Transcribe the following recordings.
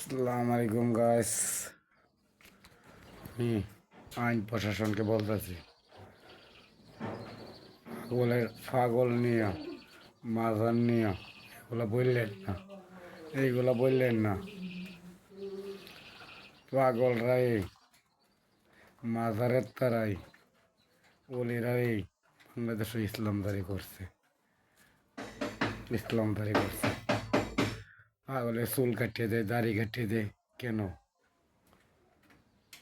আসসালামু আলাইকুম গাইস। আমি আইন প্রশাসনকে বলতেছি, পাগল নিয়ে মাজার নিয়ে এইগুলা বললেন না। পাগলরাই মাজারের তারাই অলিরাই বাংলাদেশে ইসলামদারি করছে। পাগলের চুল কাটিয়ে দেয়, দাড়ি কাটিয়ে দেয়। কেন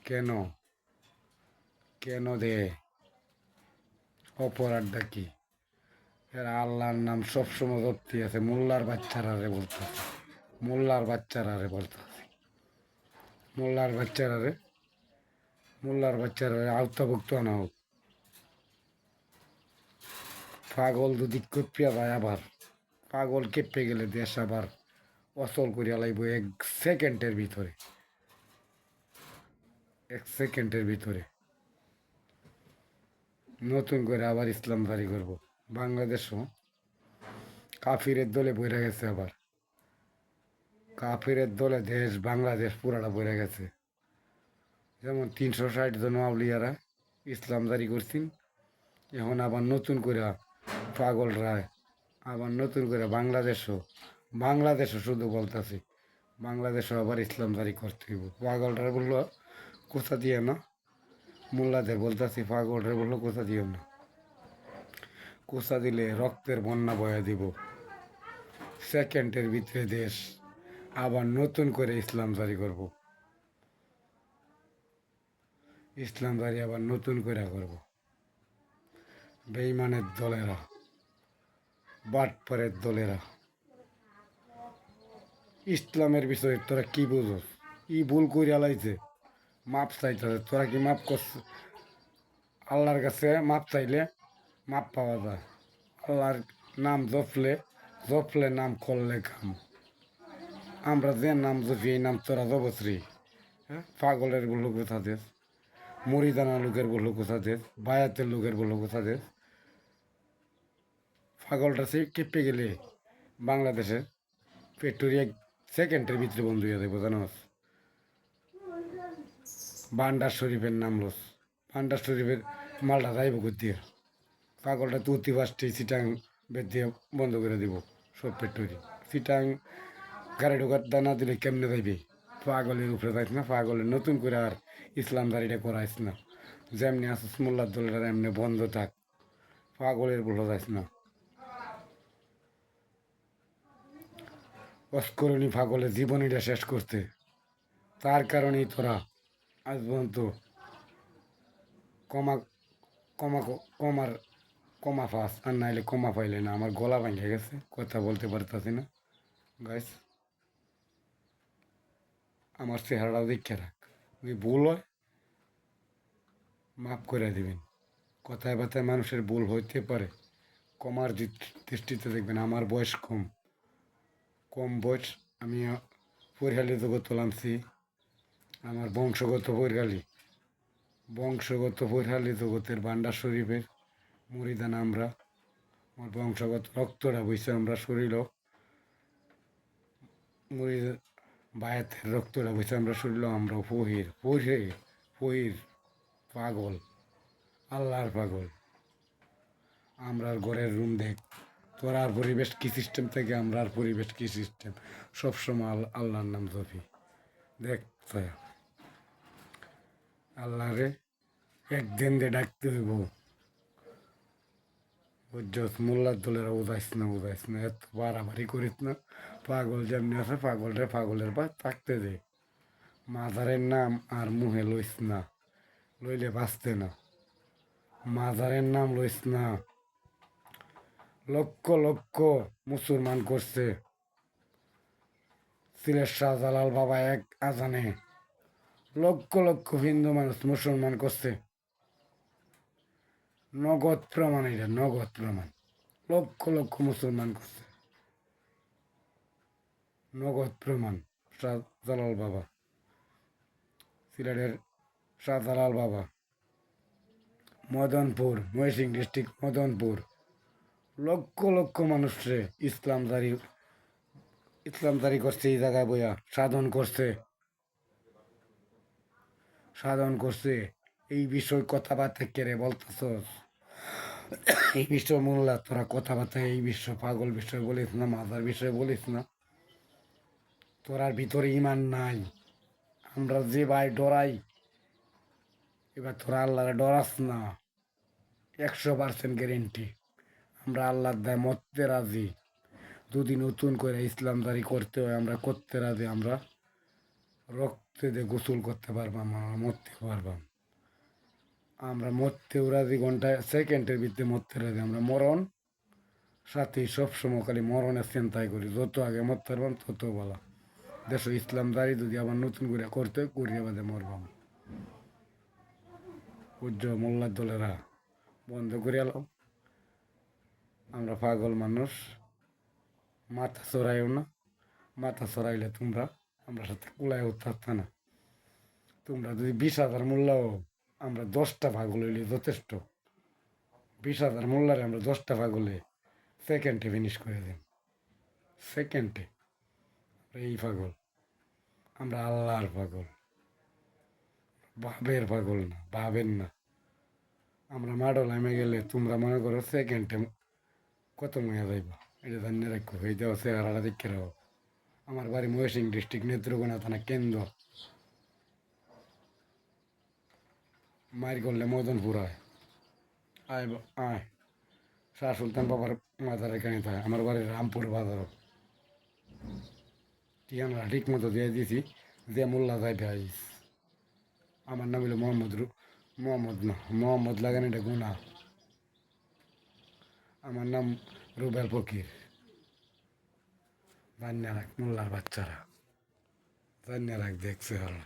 কেন কেন দেয়? অপরাধটা কি? এরা আল্লাহর নাম সবসময় ধরতে আছে। মোল্লার বাচ্চারা রে বলতেছে মোল্লার বাচ্চারা রে আওতাভুক্ত না হোক। পাগল যদি কপিয়া যায়, আবার পাগল কেঁপে গেলে দেশ আবার অচল করিয়া লাইব এক সেকেন্ডের ভিতরে নতুন করে আবার ইসলামধারী করব। বাংলাদেশও কাফিরের দলে বইরা গেছে। আবার কাফিরের দলে বাংলাদেশ পুরাটা বইরা গেছে। যেমন 360 জন আউলিয়ারা ইসলামদারি করছেন, এখন আবার নতুন করে পাগলরা নতুন করে বাংলাদেশও শুধু বলতেছি, বাংলাদেশও আবার ইসলামদারি করতে হইব। পাগলরা বললো কোথা দিয়ে না, মোল্লাদের বলতেছি পাগলরা বললো কোথা দিও না। কোথা দিলে রক্তের বন্যা বয়া দিব। সেকেন্ডের ভিতরে দেশ আবার নতুন করে ইসলামদারি আবার নতুন করে করব। বেঈমানের দলেরা, বাটপারের দলেরা ইসলামের বিষয়ে তোরা কি বুঝোস? ভুল করে আলাইছে, মাপ চাইতেছে। তোরা কি মাপ করছ? আল্লাহর কাছে মাপ চাইলে মাপ পাওয়া যায়। আল্লাহর নাম জপলে নাম করলে কাম। আমরা যে নাম জপি এই নাম তোরা জবশ্রী। হ্যাঁ, পাগলের বললো কোথা দেশ, মরিদানা লোকের বললো কোথা দেশ, বায়াতের লোকের বললো কোথা দেশ। পাগলটা সে কেঁপে গেলে বাংলাদেশের ফ্যাক্টরি সেকেন্ডের ভিতরে বন্ধ হয়ে যাবে। জানো, বান্ডার শরীফের নাম লোস, বান্ডার শরীফের মালটা যাইব করতে। পাগলটা তো অতি ফার্স্টে সিটাং বেদ দিয়ে বন্ধ করে দিব সব ফ্যাক্টরি। সিটাং গাড়ি ঢোকার দানা দিলে কেমনে যাইবে? পাগলের উপরে যাইস না, পাগলের নতুন করে আর ইসলামদারিটা করাইস না। যেমনি আসিস মোল্লার দলের এমনি বন্ধ থাক, পাগলের বলে যাইস না। অস্করণী পাগলের জীবনীটা শেষ করতে, তার কারণেই তোরা আজ পর্যন্ত কমা কমা কমার কমা ফাস, আর নাইলে কমা পাইলে না। আমার গলা ভেঙে গেছে, কথা বলতে পারতেছি না। গাইস, আমার চেহারাটা দেখে রাখ। যদি ভুল হয় মাফ করে দিবেন। কথায় কথায় মানুষের ভুল হইতে পারে, কমার দৃষ্টিতে দেখবেন। আমার বয়স কম বয়স, আমি পরিহালি জগৎ লামছি। আমার বংশগত পরিহালি জগতের ভান্ডার শরীফের মরিদান আমরা। আমার বংশগত রক্তটা বইছে আমরা শরীরও, মুড়ি বায়াতের রক্তটা বইছে আমরা শরীর। আমরা ফহির পাগল, আল্লাহর পাগল। আমরার ঘরের রুম দেখ, তোরার পরিবেশ কি সিস্টেম থেকে আমরার পরিবেশ কি সিস্টেম। সবসময় আল্লাহর নাম জপি। দেখ আল্লাহরে একদিন দিয়ে ডাকতে হইব। বুঝছস? মোল্লার দলেরা উদাইস না, এত বাড়াবাড়ি করিস না। পাগল যেমনি আছে পাগলের পা থাকতে দে। মাজারের নাম আর মুহে লইস না, লইলে বাঁচতে না। মাজারের নাম লইস না। লক্ষ লক্ষ মুসলমান করছে। সিলেট শাহজালাল বাবা এক আজানে লক্ষ লক্ষ হিন্দু মানুষ মুসলমান করছে। নগদ প্রমাণ, এটা নগদ প্রমাণ। লক্ষ লক্ষ মুসলমান করছে, নগদ প্রমাণ। শাহজালাল বাবা, সিলেটের শাহজালাল বাবা, মদনপুর, ময়মনসিংহ ডিস্ট্রিক্ট মদনপুর। লক্ষ লক্ষ মানুষরে ইসলামদারি করছে এই জায়গায় বইয়া সাধন করছে এই বিষয় কথাবার্তা কেড়ে বলতেছস এই বিষয় মোল্লা তোরা কথাবার্তা এই বিষয় পাগল বিষয় বলিস না মাজার বিষয় বলিস না তোরার ভিতরে ইমান নাই আমরা যে ভাই ডরাই এবার তোরা আল্লাহরে ডরাস না 100% গ্যারেন্টি আমরা আল্লাহর দায় মরতে রাজি যদি নতুন করে ইসলামদারি করতে হয় আমরা করতে রাজি আমরা রক্তে দিয়ে গোসল করতে পারবাম আমরা মরতে পারবাম আমরা মরতেও রাজি ঘন্টায় সেকেন্ডের ভিতরে মরতে রাজি আমরা মরণ সাথে সবসময় খালি মরণের চিন্তাই করি যত আগে মরতে পারবাম তত বলা দেশ ইসলামদারি যদি আবার নতুন করে করতে করিয়া বাদে মরবাম উজ্জ্বল মোল্লার দলেরা বন্ধ করে এলাম আমরা পাগল মানুষ মাথা চড়াইও না মাথা চড়াইলে তোমরা আমরা সাথে কুলায় উঠতে না তোমরা যদি 20,000 মূল্যাও আমরা 10টা পাগল হইলে যথেষ্ট 20,000 মূল্যারে আমরা 10টা পাগলে সেকেন্ডে ফিনিশ করে দিন সেকেন্ডে এই পাগল আমরা আল্লাহর পাগল ভাবের পাগল না ভাবেন না আমরা মাডল নামে গেলে তোমরা মনে করো সেকেন্ডে কত মনে যাইবা এটা জানিয়ে রাখো হয়ে যাও চেহারাটা দেখে রাখো আমার বাড়ি ময়সিং ডিস্ট্রিক্ট নেত্রকোনা থানা কেন্দ্র মায়ের করলে মদনপুর আয় আয় শাহ সুলতান বাবার মাজার এখানে থাকে আমার বাড়ি রামপুর বাজারও ঠিকানা ঠিক মতো দিয়ে দিয়েছি যে মোল্লা যাইবে আইস আমার নাম হলো মোহাম্মদ না মোহাম্মদ লাগান এটা গুণা আমার নাম রুবেল ফকির জানিয়ে রাখ মোল্লার বাচ্চারা জানিয়ে রাখ দেখছে ওরা